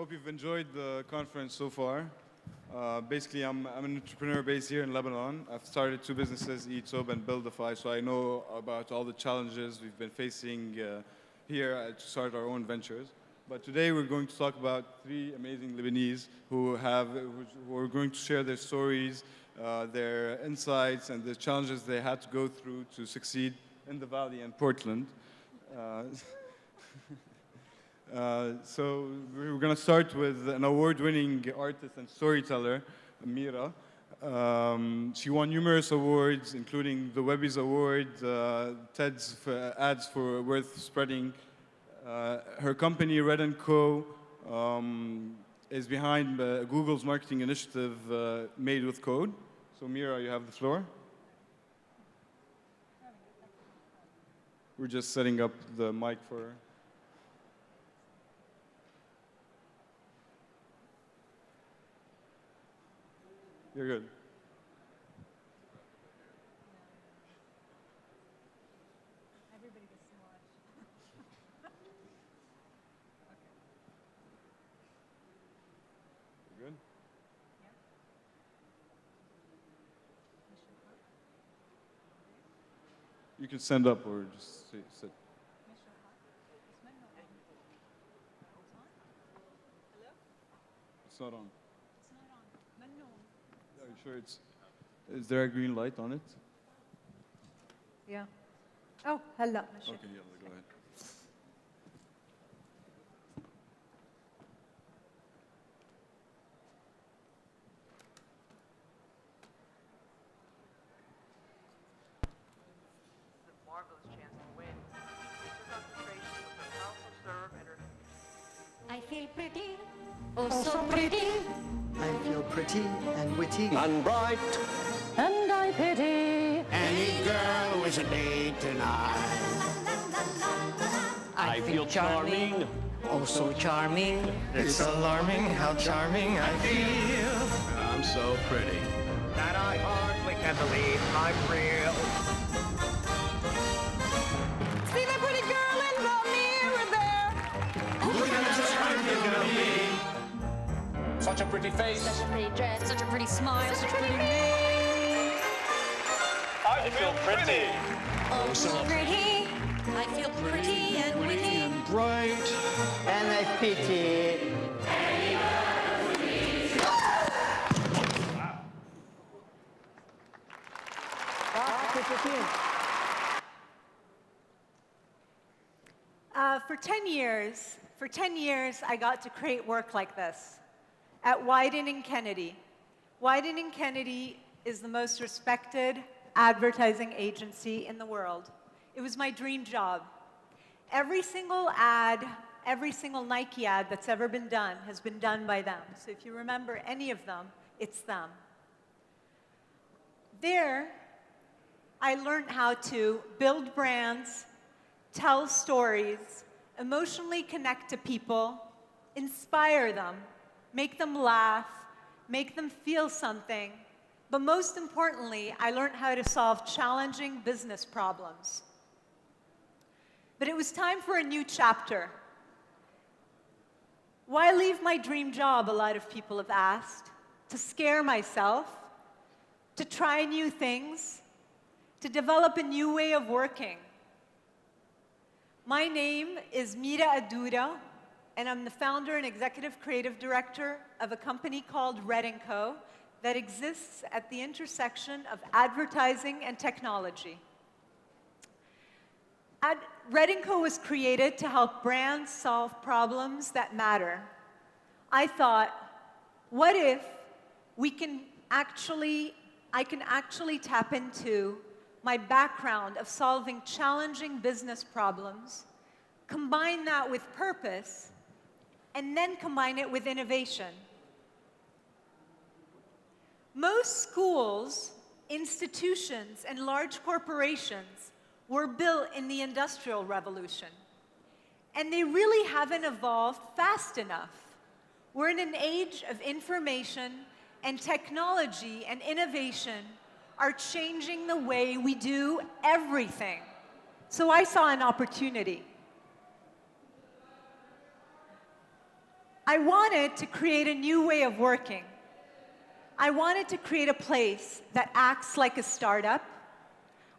Hope you've enjoyed the conference so far. Basically, I'm an entrepreneur based here in Lebanon. I've started 2 businesses, EatSoap and Buildify, so I know about all the challenges we've been facing here to start our own ventures. But today we're going to talk about 3 amazing Lebanese who are going to share their stories, their insights, and the challenges they had to go through to succeed in the Valley and Portland. So we're going to start with an award-winning artist and storyteller, Mira. She won numerous awards, including the Webby's Award, TED's Ads for Worth Spreading. Her company, Red & Co., is behind Google's marketing initiative, Made with Code. So Mira, you have the floor. We're just setting up the mic for her. You're good. Everybody gets to watch. You good? Yeah. You can stand up or just sit. It's not on. Are you sure is there a green light on it? Yeah. Oh, hello. Okay, yeah, go ahead. Marvelous chance to win. Her concentration with her powerful serve and her... I feel pretty, oh so pretty. I feel pretty and witty and bright, And I pity any girl who isn't 8 tonight. I feel charming, oh so charming. It's alarming how charming I feel. I'm so pretty that I hardly can believe I'm real. See that pretty girl in the mirror there. Look at the time you're gonna be. Such a pretty face. Such a pretty dress, such a pretty smile, such a pretty name. I feel pretty. Oh so pretty. I feel pretty and witty. And bright. And I pity. For 10 years, I got to create work like this at Wyden and Kennedy. Wyden and Kennedy is the most respected advertising agency in the world. It was my dream job. Every single ad, every single Nike ad that's ever been done has been done by them. So if you remember any of them, it's them. There, I learned how to build brands, tell stories, emotionally connect to people, inspire them, make them laugh, make them feel something. But most importantly, I learned how to solve challenging business problems. But it was time for a new chapter. Why leave my dream job, a lot of people have asked, to scare myself, to try new things, to develop a new way of working. My name is Mira Adura, and I'm the founder and executive creative director of a company called Red & Co. that exists at the intersection of advertising and technology. Red & Co. was created to help brands solve problems that matter. I thought, what if I can actually tap into my background of solving challenging business problems, combine that with purpose, and then combine it with innovation. Most schools, institutions, and large corporations were built in the Industrial Revolution, and they really haven't evolved fast enough. We're in an age of information, and technology and innovation are changing the way we do everything. So I saw an opportunity. I wanted to create a new way of working. I wanted to create a place that acts like a startup.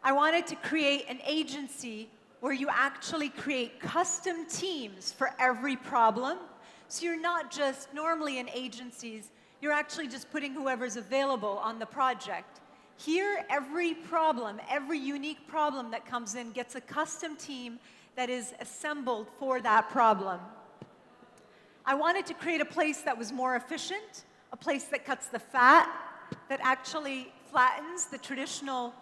I wanted to create an agency where you actually create custom teams for every problem. So you're not just, normally in agencies, you're actually just putting whoever's available on the project. Here, every problem, every unique problem that comes in gets a custom team that is assembled for that problem. I wanted to create a place that was more efficient, a place that cuts the fat, that actually flattens the traditional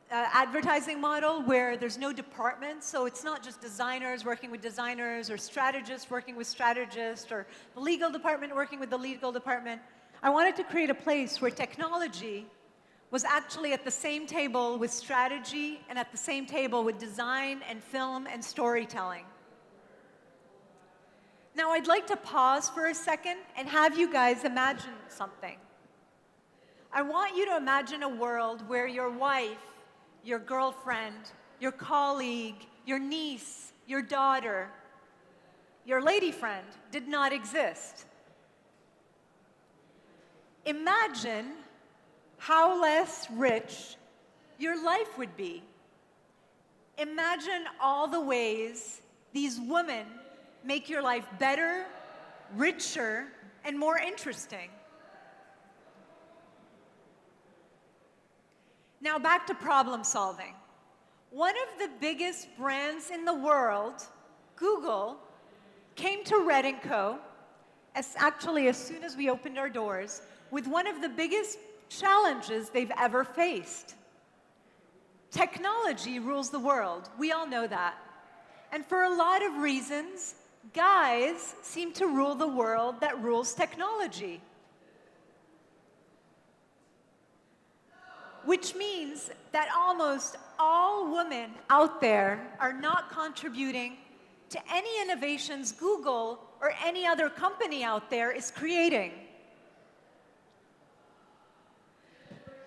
advertising model where there's no department, so it's not just designers working with designers or strategists working with strategists or the legal department working with the legal department. I wanted to create a place where technology was actually at the same table with strategy and at the same table with design and film and storytelling. Now I'd like to pause for a second and have you guys imagine something. I want you to imagine a world where your wife, your girlfriend, your colleague, your niece, your daughter, your lady friend did not exist. Imagine how less rich your life would be. Imagine all the ways these women make your life better, richer, and more interesting. Now back to problem solving. One of the biggest brands in the world, Google, came to Red & Co. as soon as we opened our doors with one of the biggest challenges they've ever faced. Technology rules the world. We all know that. And for a lot of reasons, guys seem to rule the world that rules technology. Which means that almost all women out there are not contributing to any innovations Google or any other company out there is creating.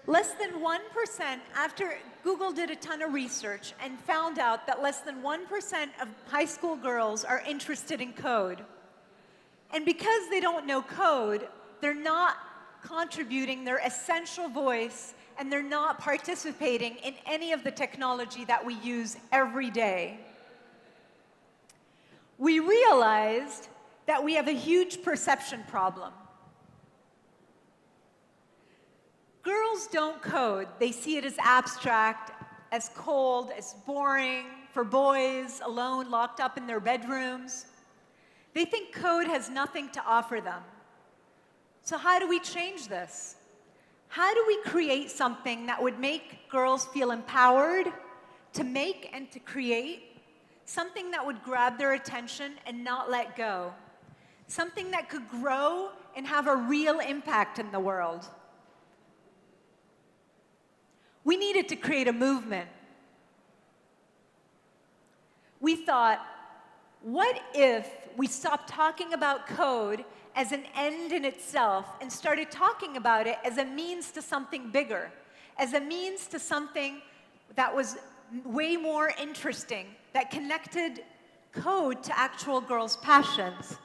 Less than 1%, after Google did a ton of research and found out that less than 1% of high school girls are interested in code. And because they don't know code, they're not contributing their essential voice and they're not participating in any of the technology that we use every day. We realized that we have a huge perception problem. Girls don't code. They see it as abstract, as cold, as boring, for boys alone, locked up in their bedrooms. They think code has nothing to offer them. So how do we change this? How do we create something that would make girls feel empowered to make and to create? Something that would grab their attention and not let go. Something that could grow and have a real impact in the world. We needed to create a movement. We thought, what if we stopped talking about code as an end in itself and started talking about it as a means to something bigger, as a means to something that was way more interesting, that connected code to actual girls' passions?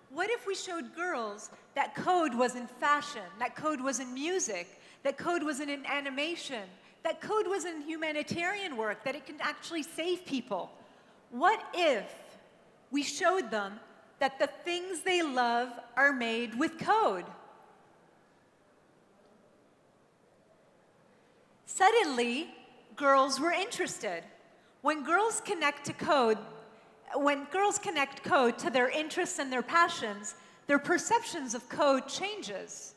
What if we showed girls that code was in fashion, that code was in music, that code was in animation, that code was in humanitarian work, that it can actually save people? What if we showed them that the things they love are made with code? Suddenly, girls were interested. When girls connect code to their interests and their passions, their perceptions of code changes.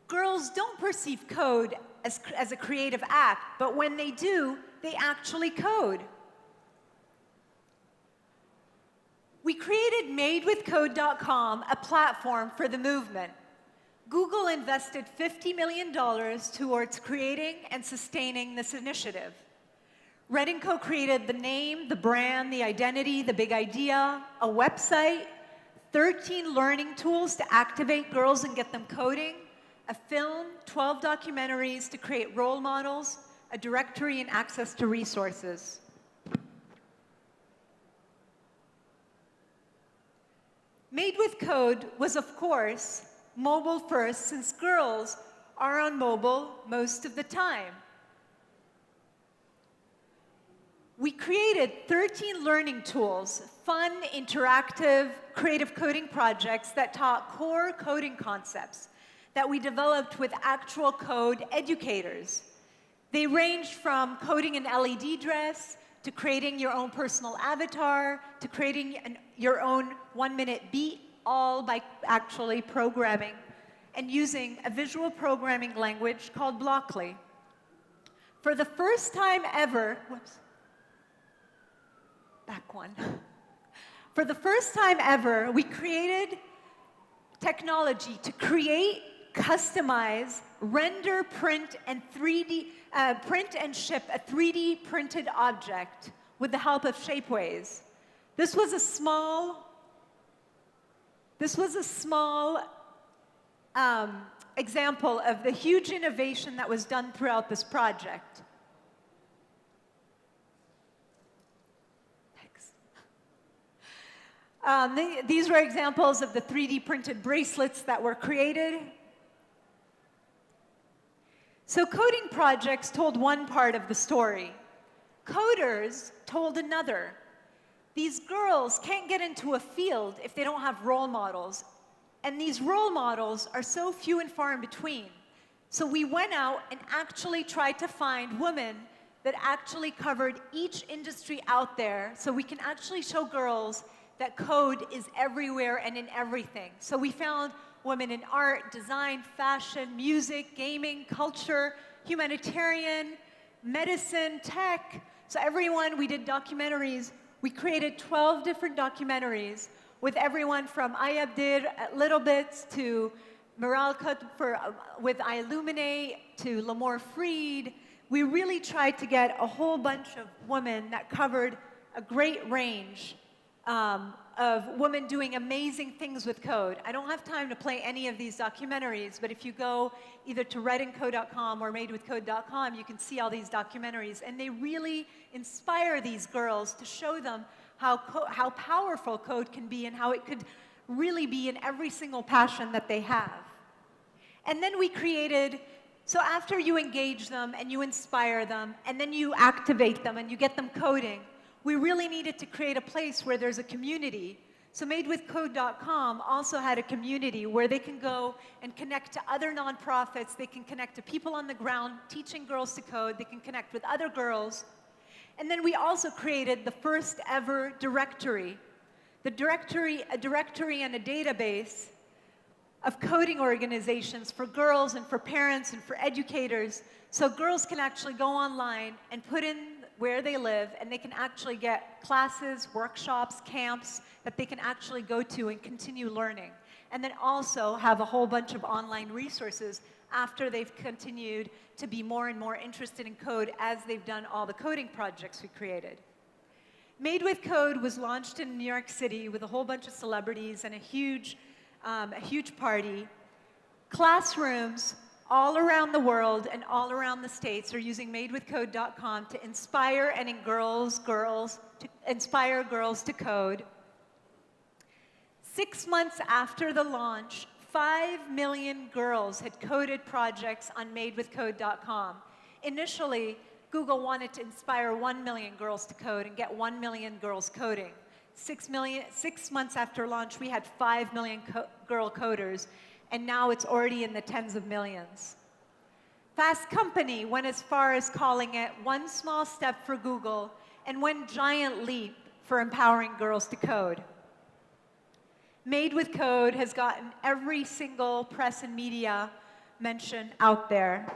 Girls don't perceive code as a creative act, but when they do, they actually code. We created MadeWithCode.com, a platform for the movement. Google invested $50 million towards creating and sustaining this initiative. Red & Co. created the name, the brand, the identity, the big idea, a website, 13 learning tools to activate girls and get them coding, a film, 12 documentaries to create role models, a directory and access to resources. Made with Code was, of course, mobile first, since girls are on mobile most of the time. We created 13 learning tools, fun, interactive, creative coding projects that taught core coding concepts that we developed with actual code educators. They ranged from coding an LED dress, to creating your own personal avatar, to creating your own 1-minute beat, all by actually programming and using a visual programming language called Blockly. For the first time ever, For the first time ever, we created technology to create, customize, render, print, and print and ship a 3D printed object with the help of Shapeways. This was a small example of the huge innovation that was done throughout this project. These were examples of the 3D printed bracelets that were created. So coding projects told one part of the story. Coders told another. These girls can't get into a field if they don't have role models. And these role models are so few and far in between. So we went out and actually tried to find women that actually covered each industry out there, so we can actually show girls that code is everywhere and in everything. So we found women in art, design, fashion, music, gaming, culture, humanitarian, medicine, tech. So everyone, we did documentaries. We created 12 different documentaries with everyone from Ayabdir at Little Bits to Mira with I Illuminate to Lamore Freed. We really tried to get a whole bunch of women that covered a great range of women doing amazing things with code. I don't have time to play any of these documentaries, but if you go either to redandco.com or madewithcode.com, you can see all these documentaries, and they really inspire these girls to show them how powerful code can be and how it could really be in every single passion that they have. And then we created, so after you engage them and you inspire them, and then you activate them and you get them coding, we really needed to create a place where there's a community. So madewithcode.com also had a community where they can go and connect to other nonprofits, they can connect to people on the ground teaching girls to code, they can connect with other girls. And then we also created the first ever directory. A directory and a database of coding organizations for girls and for parents and for educators, so girls can actually go online and put in where they live, and they can actually get classes, workshops, camps that they can actually go to and continue learning. And then also have a whole bunch of online resources after they've continued to be more and more interested in code as they've done all the coding projects we created. Made with Code was launched in New York City with a whole bunch of celebrities and a huge party. Classrooms all around the world and all around the States are using madewithcode.com to inspire and inspire girls to code. 6 months after the launch, 5 million girls had coded projects on madewithcode.com. Initially, Google wanted to inspire 1 million girls to code and get 1 million girls coding. 6 months after launch, we had 5 million girl coders, and now it's already in the tens of millions. Fast Company went as far as calling it one small step for Google and one giant leap for empowering girls to code. Made with Code has gotten every single press and media mention out there.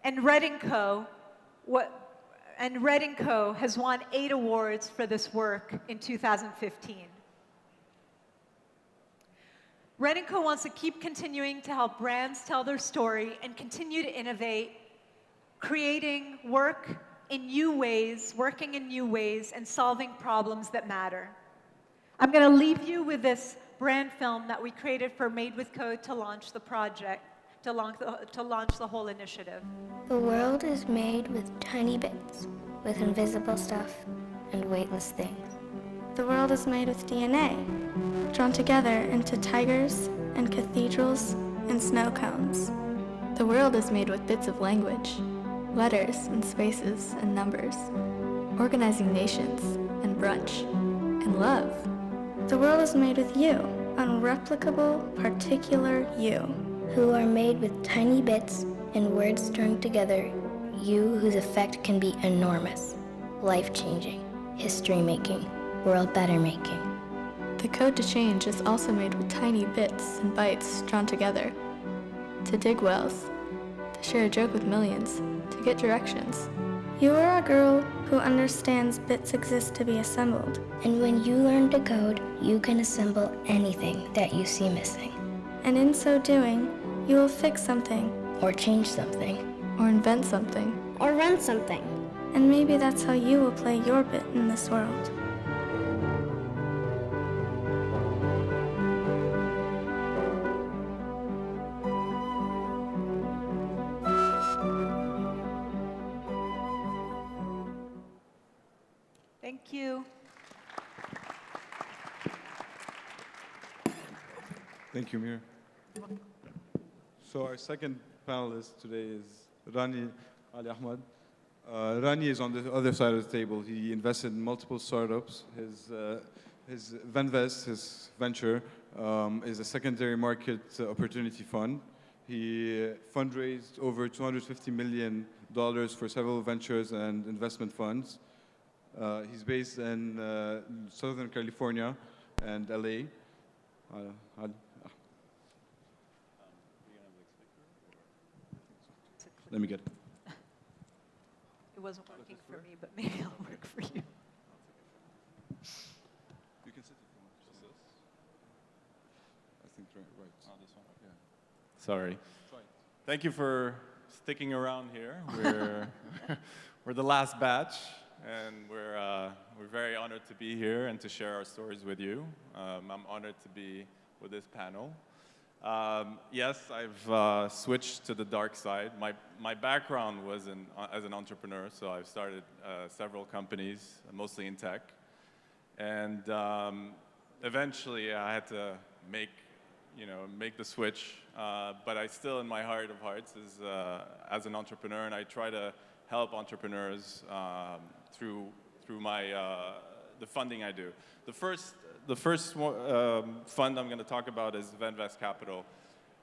And Red & Co. has won 8 awards for this work in 2015. Red & Co. wants to keep continuing to help brands tell their story and continue to innovate, creating work in new ways, working in new ways, and solving problems that matter. I'm going to leave you with this brand film that we created for Made with Code to launch the project, to launch the whole initiative. The world is made with tiny bits, with invisible stuff and weightless things. The world is made with DNA, drawn together into tigers and cathedrals and snow cones. The world is made with bits of language, letters and spaces and numbers, organizing nations and brunch and love. The world is made with you, unreplicable, particular you. Who are made with tiny bits and words strung together, you whose effect can be enormous, life-changing, history-making, world-better-making. The code to change is also made with tiny bits and bytes drawn together. To dig wells, to share a joke with millions, to get directions. You are a girl who understands bits exist to be assembled. And when you learn to code, you can assemble anything that you see missing. And in so doing, you will fix something. Or change something. Or invent something. Or run something. And maybe that's how you will play your bit in this world. Thank you. Thank you, Mira. So our second panelist today is Rani Ali Ahmad. Rani is on the other side of the table. He invested in multiple startups. His Venvest, his venture, is a secondary market opportunity fund. He fundraised over $250 million for several ventures and investment funds. He's based in Southern California and LA. Let me get it. It wasn't working for me, but maybe it'll work for you. You can sit if you want. Just this? I think right. Oh, this one. Yeah. Sorry. Thank you for sticking around here. We're the last batch, and we're very honored to be here and to share our stories with you. I'm honored to be with this panel. Yes, I've switched to the dark side. My background was as an entrepreneur, so I've started several companies, mostly in tech. And eventually I had to make the switch. But I still, in my heart of hearts, is as an entrepreneur, and I try to help entrepreneurs through the funding I do. The first fund I'm going to talk about is Venvest Capital.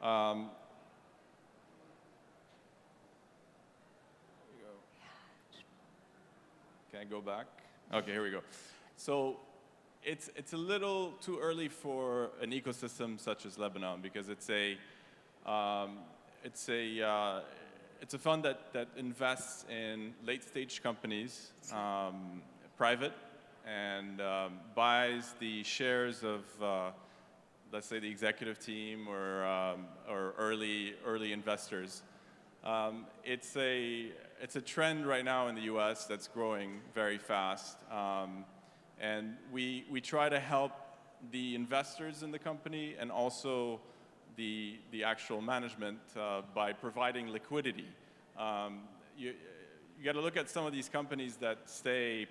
Can I go back? Okay, here we go. So it's a little too early for an ecosystem such as Lebanon because it's a fund that invests in late-stage companies, private, and buys the shares of, let's say, the executive team or early investors. It's a trend right now in the U.S. that's growing very fast, and we try to help the investors in the company and also the actual management by providing liquidity. You got to look at some of these companies that stay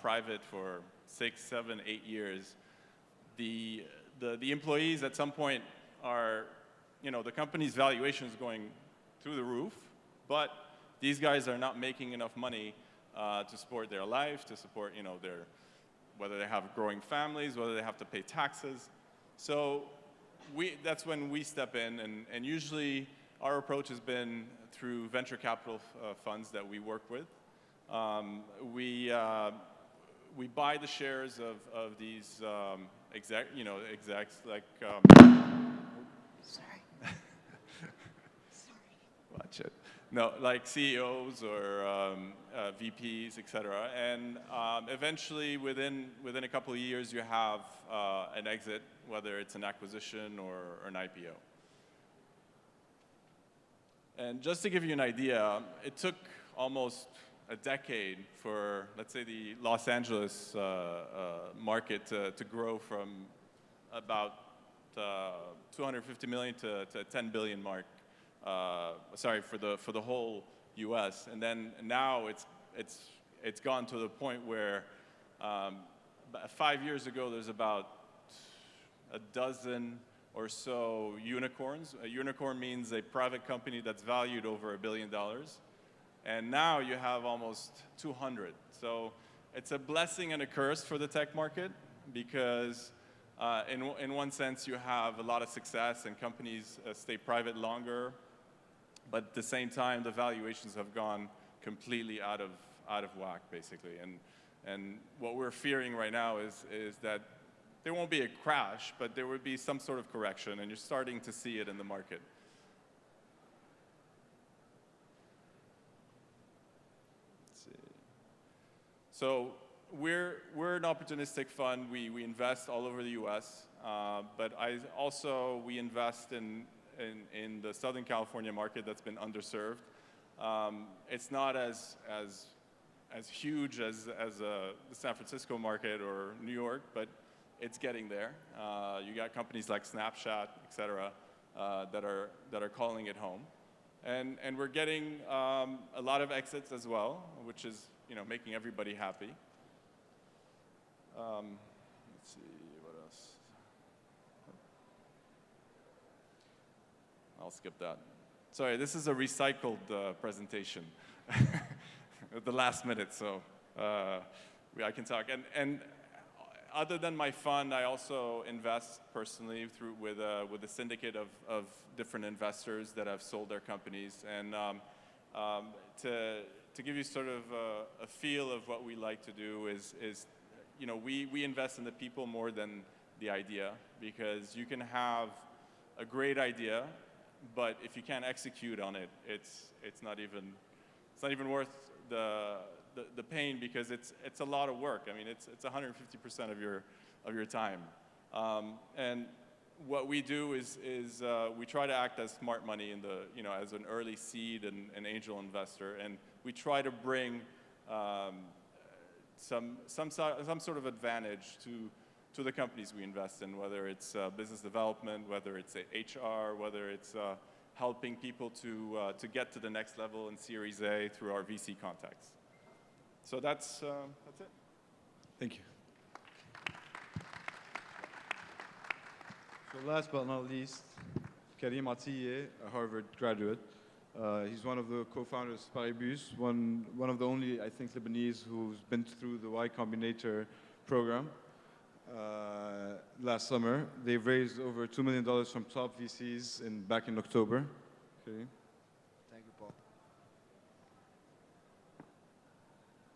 private for 6, 7, 8 years. The employees at some point are, the company's valuation is going through the roof, but these guys are not making enough money to support their life, to support, whether they have growing families, whether they have to pay taxes. So that's when we step in, and usually our approach has been through venture capital funds that we work with. We buy the shares of these execs like. Sorry. Watch it. No, like CEOs or VPs, etc. And eventually, within a couple of years, you have an exit, whether it's an acquisition or an IPO. And just to give you an idea, it took almost a decade for, let's say, the Los Angeles market to grow from about 250 million to 10 billion mark. Sorry, for the whole U.S. And then now it's gone to the point where 5 years ago, there's about a dozen or so unicorns. A unicorn means a private company that's valued over $1 billion. And now you have almost 200. So it's a blessing and a curse for the tech market because in one sense you have a lot of success and companies stay private longer, but at the same time the valuations have gone completely out of whack basically. And what we're fearing right now is that there won't be a crash, but there would be some sort of correction, and you're starting to see it in the market. Let's see. So we're an opportunistic fund. We invest all over the U.S., but we invest in the Southern California market that's been underserved. It's not as huge as the San Francisco market or New York, but it's getting there. You got companies like Snapchat, et cetera, that are calling it home. And we're getting a lot of exits as well, which is making everybody happy. Let's see, what else? I'll skip that. Sorry, this is a recycled presentation at the last minute, so I can talk. And other than my fund, I also invest personally with a syndicate of different investors that have sold their companies. And to give you sort of a feel of what we like to do is we invest in the people more than the idea, because you can have a great idea, but if you can't execute on it, it's not even worth the pain, because it's a lot of work. I mean, it's 150% of your time. And what we do is we try to act as smart money in as an early seed and angel investor, and we try to bring some sort of advantage to the companies we invest in, whether it's business development, whether it's HR, whether it's helping people to get to the next level in Series A through our VC contacts. So that's it. Thank you. So last but not least, Karim, a Harvard graduate. He's one of the co-founders of Paribus, one of the only, I think, Lebanese who's been through the Y Combinator program. Last summer, they've raised over $2 million from top VCs back in October. Okay. Thank you, Paul.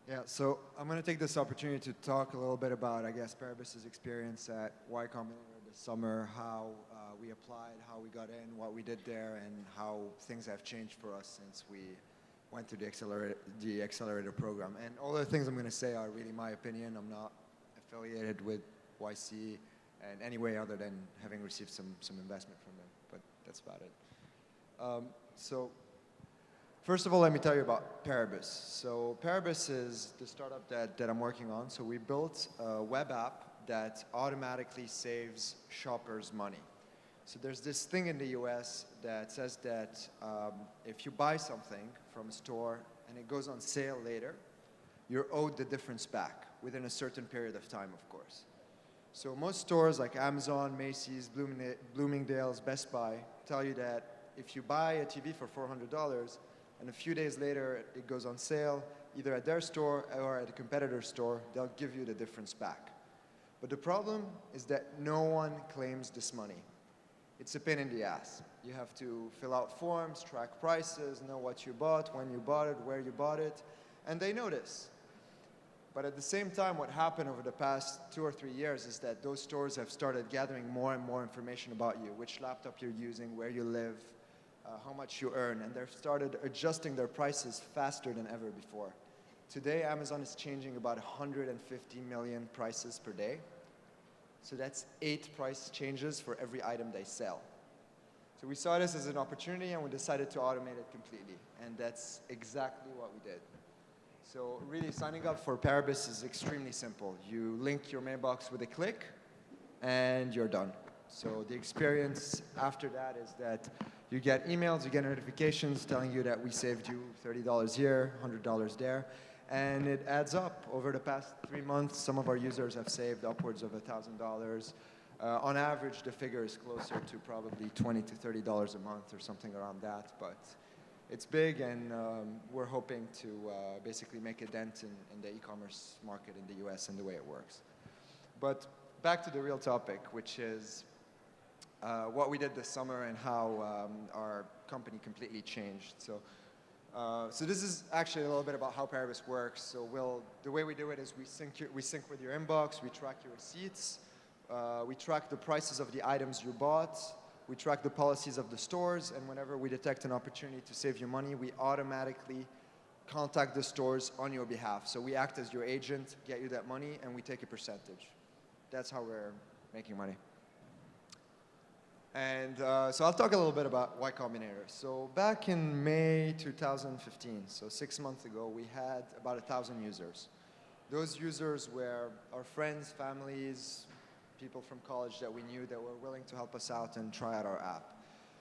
Yeah, so I'm going to take this opportunity to talk a little bit about, I guess, Paribus's experience at Y Combinator this summer, how we applied, how we got in, what we did there, and how things have changed for us since we went through the accelerator program. And all the things I'm going to say are really my opinion. I'm not affiliated with YC in any way other than having received some investment from them, but that's about it. So first of all, let me tell you about Paribus. So Paribus is the startup that I'm working on. So we built a web app that automatically saves shoppers money. So there's this thing in the US that says that if you buy something from a store and it goes on sale later, you're owed the difference back within a certain period of time, of course. So most stores like Amazon, Macy's, Bloomingdale's, Best Buy tell you that if you buy a TV for $400 and a few days later it goes on sale, either at their store or at a competitor's store, they'll give you the difference back. But the problem is that no one claims this money. It's a pain in the ass. You have to fill out forms, track prices, know what you bought, when you bought it, where you bought it, and they know this. But at the same time, what happened over the past 2 or 3 years is that those stores have started gathering more and more information about you, which laptop you're using, where you live, how much you earn, and they've started adjusting their prices faster than ever before. Today, Amazon is changing about 150 million prices per day. So that's 8 price changes for every item they sell. So we saw this as an opportunity and we decided to automate it completely. And that's exactly what we did. So really signing up for Paribus is extremely simple. You link your mailbox with a click and you're done. So the experience after that is that you get emails, you get notifications telling you that we saved you $30 here, $100 there. And it adds up. Over the past 3 months, some of our users have saved upwards of $1,000. On average, the figure is closer to probably $20 to $30 a month or something around that. But it's big, and we're hoping to basically make a dent in the e-commerce market in the US and the way it works. But back to the real topic, which is what we did this summer and how our company completely changed. So this is actually a little bit about how Paribus works. So the way we do it is we sync with your inbox, we track your receipts, we track the prices of the items you bought, we track the policies of the stores, and whenever we detect an opportunity to save you money, we automatically contact the stores on your behalf. So we act as your agent, get you that money, and we take a percentage. That's how we're making money. And so I'll talk a little bit about Y Combinator. So back in May 2015, so 6 months ago, we had about 1,000 users. Those users were our friends, families, people from college that we knew that were willing to help us out and try out our app.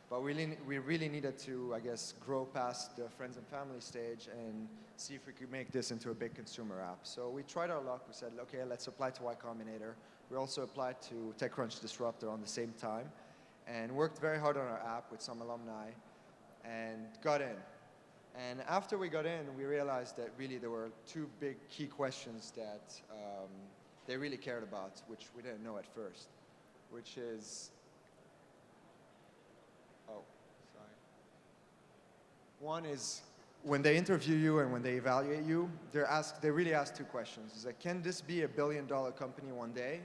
But we really needed to, I guess, grow past the friends and family stage and see if we could make this into a big consumer app. So we tried our luck. We said, okay, let's apply to Y Combinator. We also applied to TechCrunch Disruptor on the same time and worked very hard on our app with some alumni and got in. And after we got in, we realized that really there were two big key questions that they really cared about, which we didn't know at first, which is, one is when they interview you and when they evaluate you, they really ask two questions. It's like, can this be a billion-dollar company one day?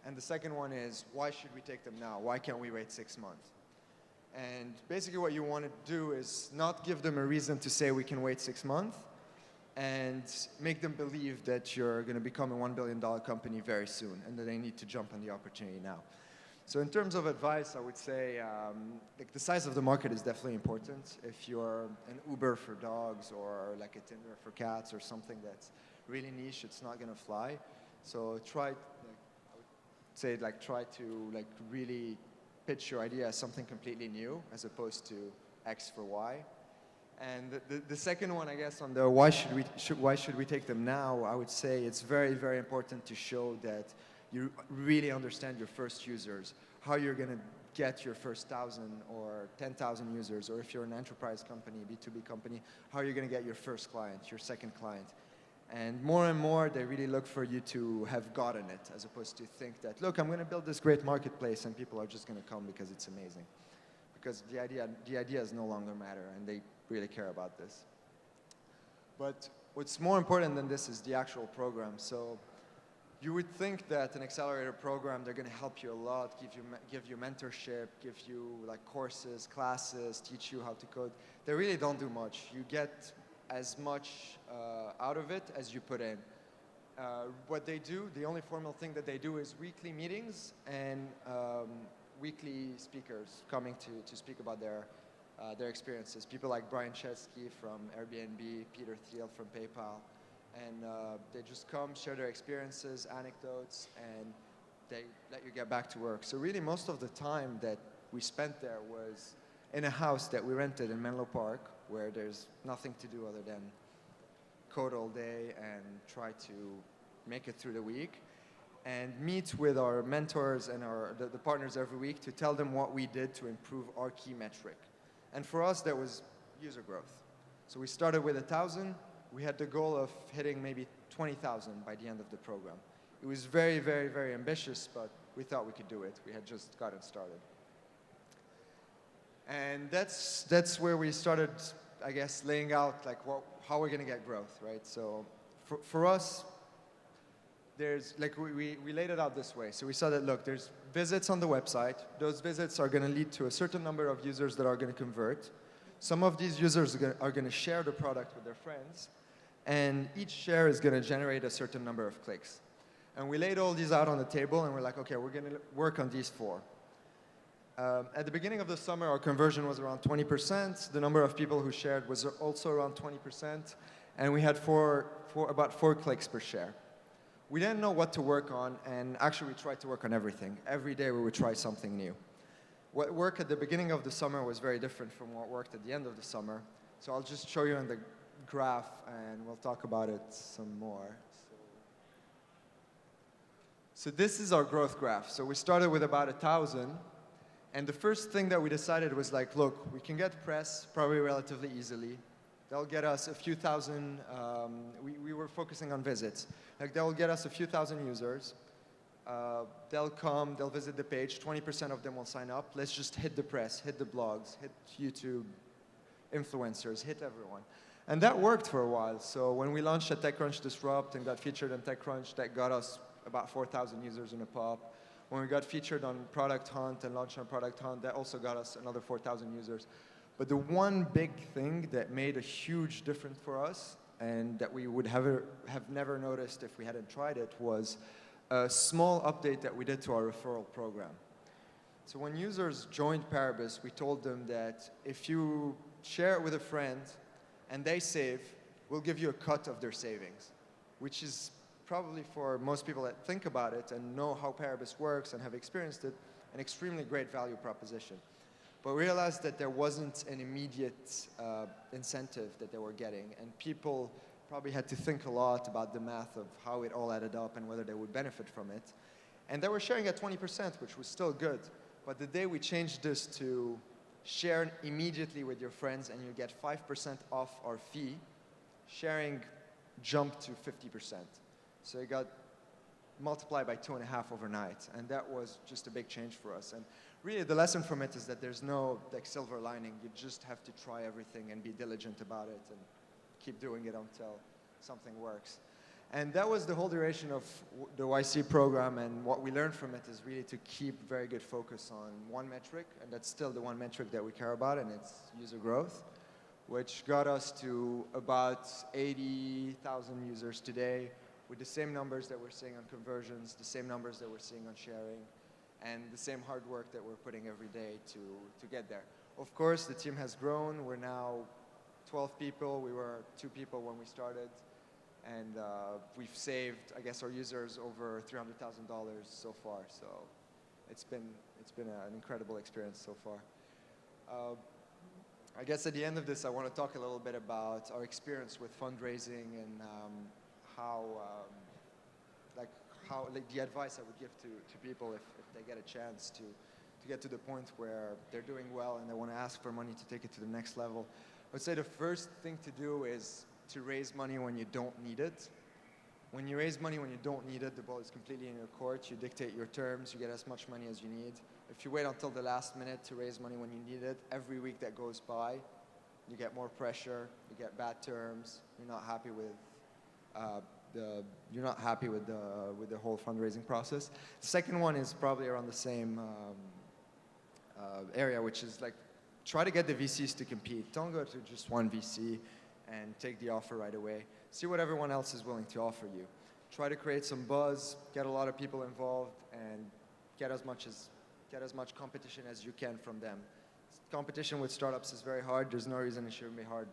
And the second one is, why should we take them now? Why can't we wait 6 months? And basically what you want to do is not give them a reason to say we can wait 6 months and make them believe that you're going to become a $1 billion company very soon and that they need to jump on the opportunity now. So in terms of advice, I would say like the size of the market is definitely important. If you're an Uber for dogs or like a Tinder for cats or something that's really niche, it's not going to fly. So try to really pitch your idea as something completely new as opposed to X for Y. And the second one, I guess, on the why should we take them now, I would say it's very, very important to show that you really understand your first users, how you're going to get your first 1,000 or 10,000 users, or if you're an enterprise company, B2B company, how you're going to get your first client, your second client. And more, they really look for you to have gotten it, as opposed to think that, look, I'm going to build this great marketplace and people are just going to come because it's amazing. Because the ideas no longer matter, and they really care about this. But what's more important than this is the actual program. So you would think that an accelerator program, they're going to help you a lot, give you mentorship, give you like courses, classes, teach you how to code. They really don't do much. You get as much out of it as you put in. What they do, the only formal thing that they do is weekly meetings and weekly speakers coming to speak about their experiences. People like Brian Chesky from Airbnb, Peter Thiel from PayPal. And they just come, share their experiences, anecdotes, and they let you get back to work. So really most of the time that we spent there was in a house that we rented in Menlo Park, where there's nothing to do other than code all day and try to make it through the week, and meet with our mentors and the partners every week to tell them what we did to improve our key metric. And for us, that was user growth. So we started with 1,000. We had the goal of hitting maybe 20,000 by the end of the program. It was very, very, very ambitious, but we thought we could do it. We had just gotten started. And that's where we started, I guess, laying out like how we're going to get growth, right? So for us, there's like we laid it out this way. So we saw that, look, there's visits on the website. Those visits are going to lead to a certain number of users that are going to convert. Some of these users are going to share the product with their friends, and each share is going to generate a certain number of clicks. And we laid all these out on the table, and we're like, okay, we're going to work on these 4. At the beginning of the summer, our conversion was around 20%. The number of people who shared was also around 20%, and we had about 4 clicks per share. We didn't know what to work on, and actually we tried to work on everything. Every day we would try something new. What worked at the beginning of the summer was very different from what worked at the end of the summer. So I'll just show you in the graph, and we'll talk about it some more. So this is our growth graph. So we started with about 1,000. And the first thing that we decided was like, look, we can get press probably relatively easily. They'll get us a few thousand, we were focusing on visits. Like they'll get us a few thousand users. They'll come, they'll visit the page, 20% of them will sign up. Let's just hit the press, hit the blogs, hit YouTube, influencers, hit everyone. And that worked for a while. So when we launched at TechCrunch Disrupt and got featured on TechCrunch, that got us about 4,000 users in a pop. When we got featured on Product Hunt and launched on Product Hunt, that also got us another 4,000 users. But the one big thing that made a huge difference for us, and that we would have never noticed if we hadn't tried it, was a small update that we did to our referral program. So when users joined Paribus, we told them that if you share it with a friend and they save, we'll give you a cut of their savings, which is probably for most people that think about it and know how Paribus works and have experienced it, an extremely great value proposition. But we realized that there wasn't an immediate incentive that they were getting, and people probably had to think a lot about the math of how it all added up and whether they would benefit from it. And they were sharing at 20%, which was still good. But the day we changed this to share immediately with your friends and you get 5% off our fee, sharing jumped to 50%. So it got multiplied by 2.5 overnight, and that was just a big change for us. And really, the lesson from it is that there's no silver lining. You just have to try everything and be diligent about it and keep doing it until something works. And that was the whole duration of the YC program, and what we learned from it is really to keep very good focus on one metric, and that's still the one metric that we care about, and it's user growth, which got us to about 80,000 users today, with the same numbers that we're seeing on conversions, the same numbers that we're seeing on sharing, and the same hard work that we're putting every day to get there. Of course, the team has grown. We're now 12 people. We were 2 people when we started. And we've saved, I guess, our users over $300,000 so far. So it's been an incredible experience so far. I guess at the end of this, I want to talk a little bit about our experience with fundraising and how the advice I would give to people if they get a chance to get to the point where they're doing well and they want to ask for money to take it to the next level. I would say the first thing to do is to raise money when you don't need it. When you raise money when you don't need it, the ball is completely in your court. You dictate your terms, you get as much money as you need. If you wait until the last minute to raise money when you need it, every week that goes by, you get more pressure, you get bad terms, you're not happy with the whole fundraising process. The second one is probably around the same area, which is like, try to get the VCs to compete. Don't go to just one VC and take the offer right away. See what everyone else is willing to offer you. Try to create some buzz, get a lot of people involved, and get as much competition as you can from them. Competition with startups is very hard. There's no reason it shouldn't be hard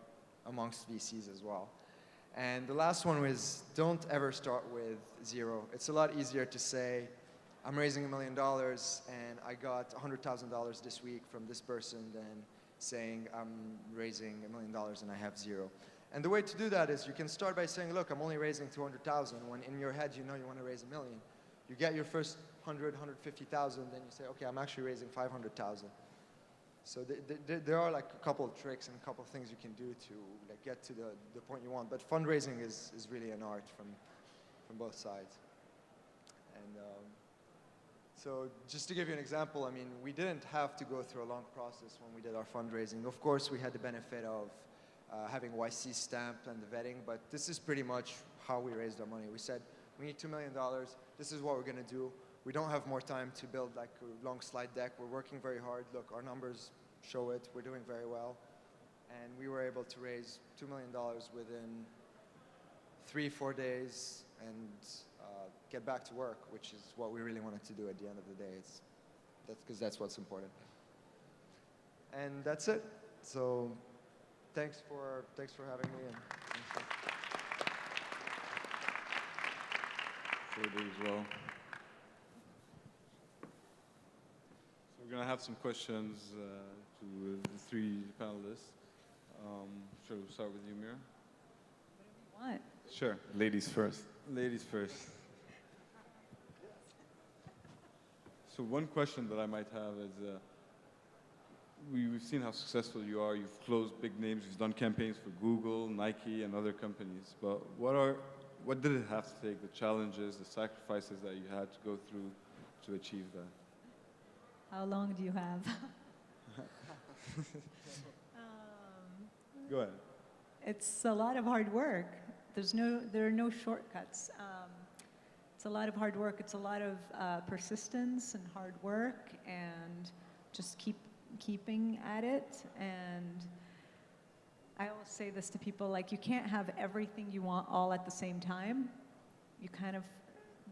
amongst VCs as well. And the last one was, don't ever start with zero. It's a lot easier to say, I'm raising $1 million and I got $100,000 this week from this person than saying I'm raising $1 million and I have zero. And the way to do that is you can start by saying, look, I'm only raising 200,000, when in your head you know you want to raise $1 million. You get your first 100, 150,000, then you say, okay, I'm actually raising 500,000. So there are like a couple of tricks and a couple of things you can do to like get to the point you want. But fundraising is really an art from both sides. And so just to give you an example, I mean, we didn't have to go through a long process when we did our fundraising. Of course, we had the benefit of having YC stamped and the vetting, but this is pretty much how we raised our money. We said, we need $2 million. This is what we're going to do. We don't have more time to build like a long slide deck. We're working very hard. Look, our numbers show it. We're doing very well. And we were able to raise $2 million within 3-4 days and get back to work, which is what we really wanted to do at the end of the day. Because that's what's important. And that's it. So thanks for having me. Sure do as well. We're going to have some questions to the 3 panelists. Sure, we'll start with you, Mira. want. Sure. Ladies first. Ladies first. So one question that I might have is, we've seen how successful you are. You've closed big names. You've done campaigns for Google, Nike, and other companies. But what did it have to take? The challenges, the sacrifices that you had to go through to achieve that? How long do you have? Go ahead. It's a lot of hard work. There are no shortcuts. It's a lot of hard work. It's a lot of persistence and hard work, and just keeping at it. And I always say this to people, like, you can't have everything you want all at the same time. You kind of,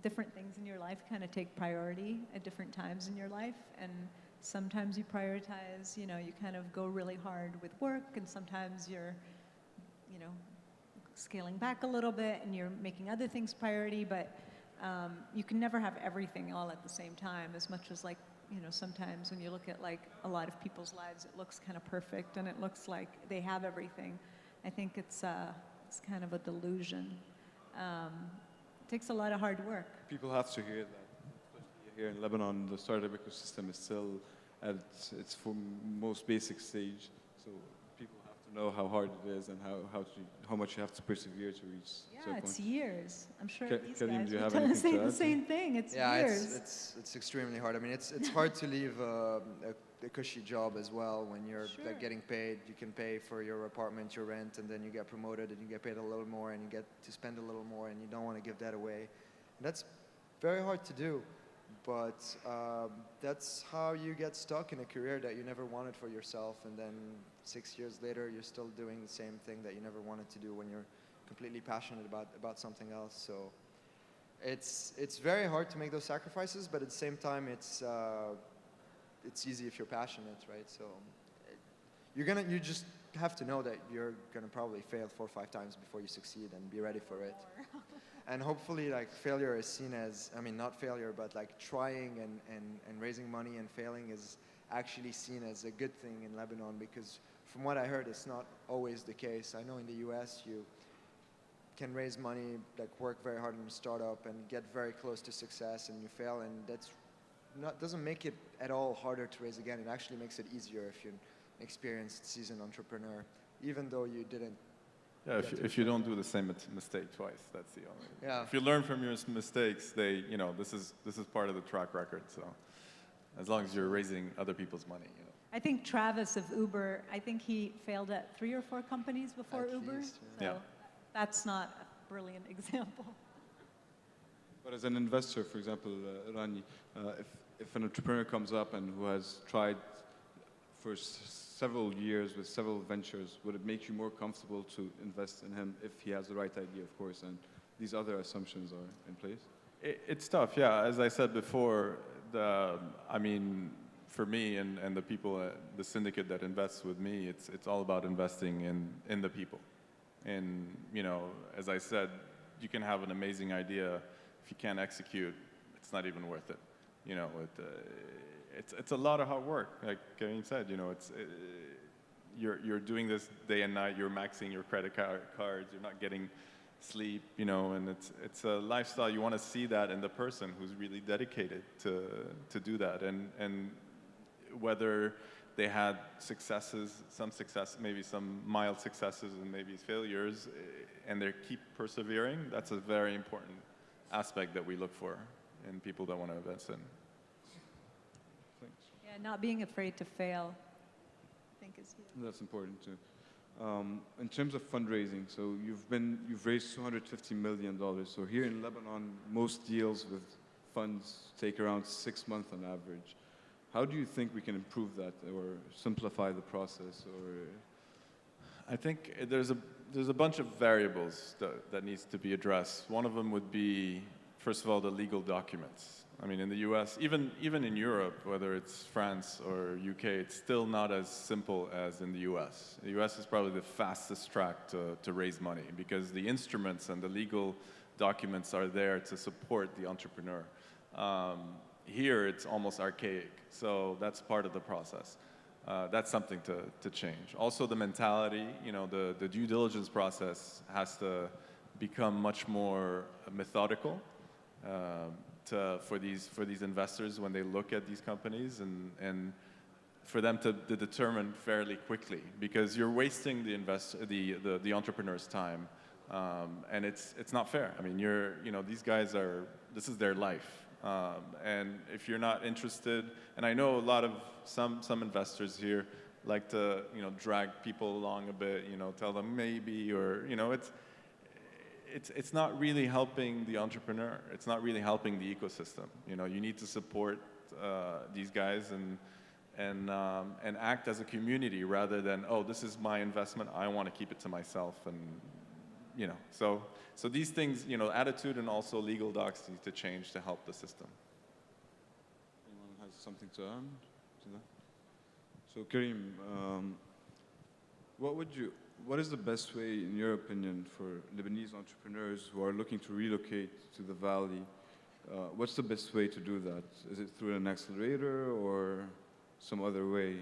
different things in your life kind of take priority at different times in your life, and sometimes you prioritize, you kind of go really hard with work, and sometimes you're, scaling back a little bit and you're making other things priority, but you can never have everything all at the same time, as much as, like, sometimes when you look at, like, a lot of people's lives, it looks kind of perfect and it looks like they have everything. I think it's kind of a delusion. It takes a lot of hard work. People have to hear that. Especially here in Lebanon, the startup ecosystem is still at its most basic stage. So people have to know how hard it is and how much you have to persevere to reach. Yeah, it's years. I'm sure these Karim, guys do you would have anything say to the add? same thing. It's years. It's extremely hard. I mean, it's hard to leave a cushy job as well when you're like getting paid. You can pay for your apartment, your rent, and then you get promoted and you get paid a little more and you get to spend a little more and you don't want to give that away. And that's very hard to do, but that's how you get stuck in a career that you never wanted for yourself, and then 6 years later you're still doing the same thing that you never wanted to do when you're completely passionate about something else. So it's very hard to make those sacrifices, but at the same time it's easy if you're passionate, right? So you just have to know that you're gonna probably fail 4 or 5 times before you succeed, and be ready for it. And hopefully, like, failure is seen as, I mean, not failure, but like trying and raising money and failing is actually seen as a good thing in Lebanon, because from what I heard, it's not always the case. I know in the US, you can raise money, like work very hard in a startup and get very close to success, and you fail, and doesn't make it at all harder to raise again. It actually makes it easier if you're an experienced, seasoned entrepreneur, even though you didn't. Yeah, if you don't do the same mistake twice, that's the only. Yeah. If you learn from your mistakes, this is part of the track record. So, as long as you're raising other people's money, I think Travis of Uber, I think he failed at 3 or 4 companies before At Uber. least, So that's not a brilliant example. But as an investor, for example, Rani, if an entrepreneur comes up and who has tried for several years with several ventures, would it make you more comfortable to invest in him if he has the right idea, of course, and these other assumptions are in place? It's tough, yeah. As I said before, for me and the people, the syndicate that invests with me, it's all about investing in the people. And, as I said, you can have an amazing idea. If you can't execute, it's not even worth it. It's a lot of hard work. Like Karim said, you're doing this day and night. You're maxing your credit cards. You're not getting sleep. And it's a lifestyle. You want to see that in the person who's really dedicated to do that. And whether they had successes, some success, maybe some mild successes, and maybe failures, and they keep persevering. That's a very important aspect that we look for in people that want to invest in. Yeah, not being afraid to fail, I think, is huge. That's important too. In terms of fundraising, so you've raised $250 million. So here in Lebanon, most deals with funds take around 6 months on average. How do you think we can improve that or simplify the process? Or I think there's a bunch of variables that needs to be addressed. One of them would be, first of all, the legal documents. I mean, in the US, even in Europe, whether it's France or UK, it's still not as simple as in the US. The US is probably the fastest track to raise money because the instruments and the legal documents are there to support the entrepreneur. Here, it's almost archaic, so that's part of the process. That's something to change. Also, the mentality, the due diligence process has to become much more methodical for these investors when they look at these companies, and for them to determine fairly quickly, because you're wasting the entrepreneur's time, and it's not fair. I mean, these guys this is their life, and if you're not interested, and I know a lot of some investors here like to drag people along a bit, tell them maybe, or it's not really helping the entrepreneur. It's not really helping the ecosystem. You need to support these guys and act as a community rather than, oh, this is my investment, I want to keep it to myself, and so these things, attitude and also legal docs need to change to help the system. Anyone has something to add to that? So Karim, what is the best way, in your opinion, for Lebanese entrepreneurs who are looking to relocate to the Valley? What's the best way to do that? Is it through an accelerator or some other way?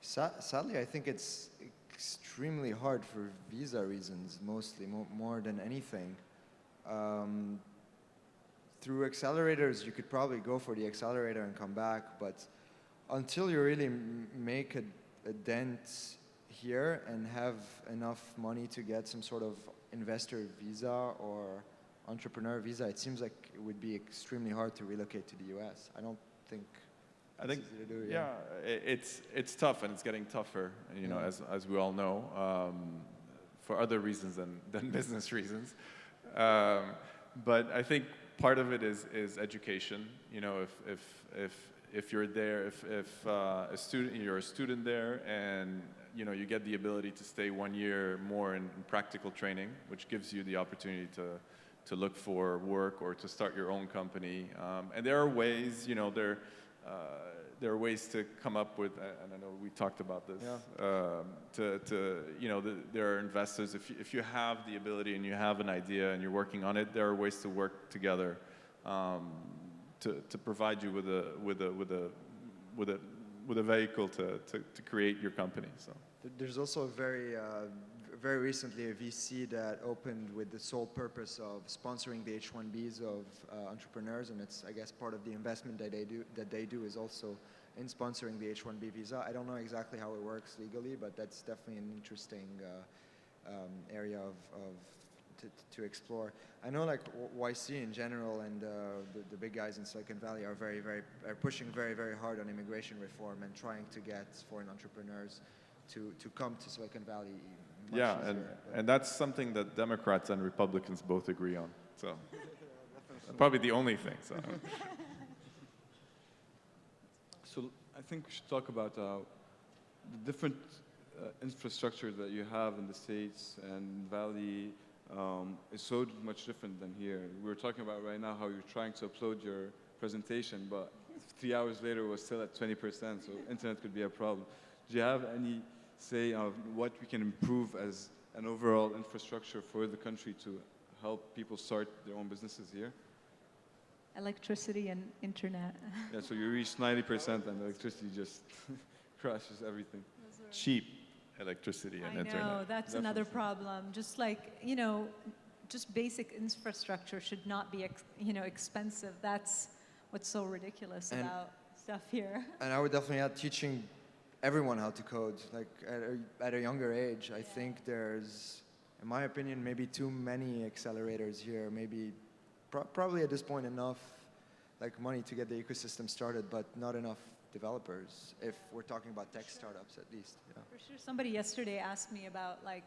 Sadly, I think it's extremely hard for visa reasons, mostly, more than anything. Through accelerators, you could probably go for the accelerator and come back, but until you really make a dent here and have enough money to get some sort of investor visa or entrepreneur visa, it seems like it would be extremely hard to relocate to the US. I think it's easy to do, yeah. It's tough, and it's getting tougher, as we all know, for other reasons than business reasons. But I think part of it is education. If you're there, if you're a student there, and you get the ability to stay 1 year more in practical training, which gives you the opportunity to look for work or to start your own company. And there are ways, there are ways to come up with, and I know we talked about this, there are investors. If you have the ability and you have an idea and you're working on it, there are ways to work together to provide you with a vehicle to create your company. So there's also very recently a VC that opened with the sole purpose of sponsoring the H-1Bs of entrepreneurs, and it's, I guess, part of the investment that they do is also in sponsoring the H-1B visa. I don't know exactly how it works legally, but that's definitely an interesting area to explore. I know, like, YC in general and the big guys in Silicon Valley are pushing very, very hard on immigration reform and trying to get foreign entrepreneurs to come to Silicon Valley. Yeah, and that's something that Democrats and Republicans both agree on. So probably the only thing. So I think we should talk about the different infrastructure that you have in the States and Valley. Is so much different than here. We were talking about right now how you're trying to upload your presentation, but 3 hours later it was still at 20%, so internet could be a problem. Do you have any say of what we can improve as an overall infrastructure for the country to help people start their own businesses here? Electricity and internet. Yeah, so you reach 90% and electricity just crashes everything. Cheap electricity and internet. I know, that's another problem. Just like, just basic infrastructure should not be, expensive. That's what's so ridiculous about stuff here. And I would definitely add teaching everyone how to code, like at a younger age. I think there's, in my opinion, maybe too many accelerators here. Maybe, probably at this point enough, like, money to get the ecosystem started, but not enough developers, if we're talking about tech startups at least. Yeah. For sure. Somebody yesterday asked me about, like,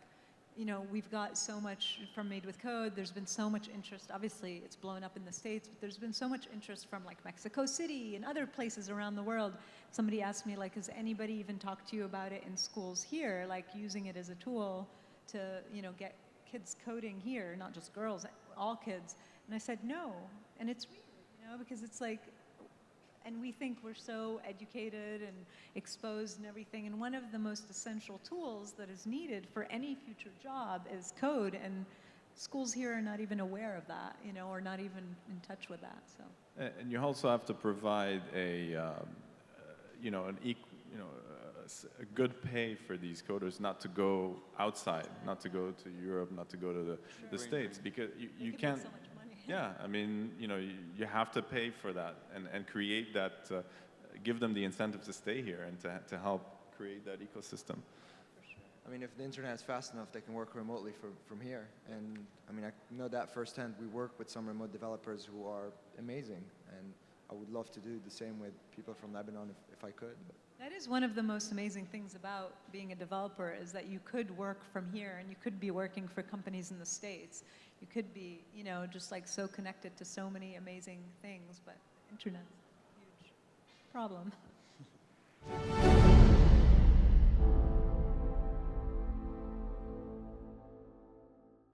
we've got so much from Made with Code. There's been so much interest. Obviously, it's blown up in the States, but there's been so much interest from, like, Mexico City and other places around the world. Somebody asked me, like, has anybody even talked to you about it in schools here, like using it as a tool to, get kids coding here, not just girls, all kids? And I said, no. And it's weird, because it's like, and we think we're so educated and exposed and everything. And one of the most essential tools that is needed for any future job is code. And schools here are not even aware of that, or not even in touch with that. So. And you also have to provide a a good pay for these coders not to go outside, not to go to Europe, not to go to the States, because you can't. So much money. Yeah, I mean, you have to pay for that and create that, give them the incentive to stay here and to help create that ecosystem. I mean, if the internet is fast enough, they can work remotely from here. And I mean, I know that firsthand. We work with some remote developers who are amazing, and I would love to do the same with people from Lebanon if I could. That is one of the most amazing things about being a developer, is that you could work from here and you could be working for companies in the States. You could be, just like so connected to so many amazing things, but internet's a huge problem.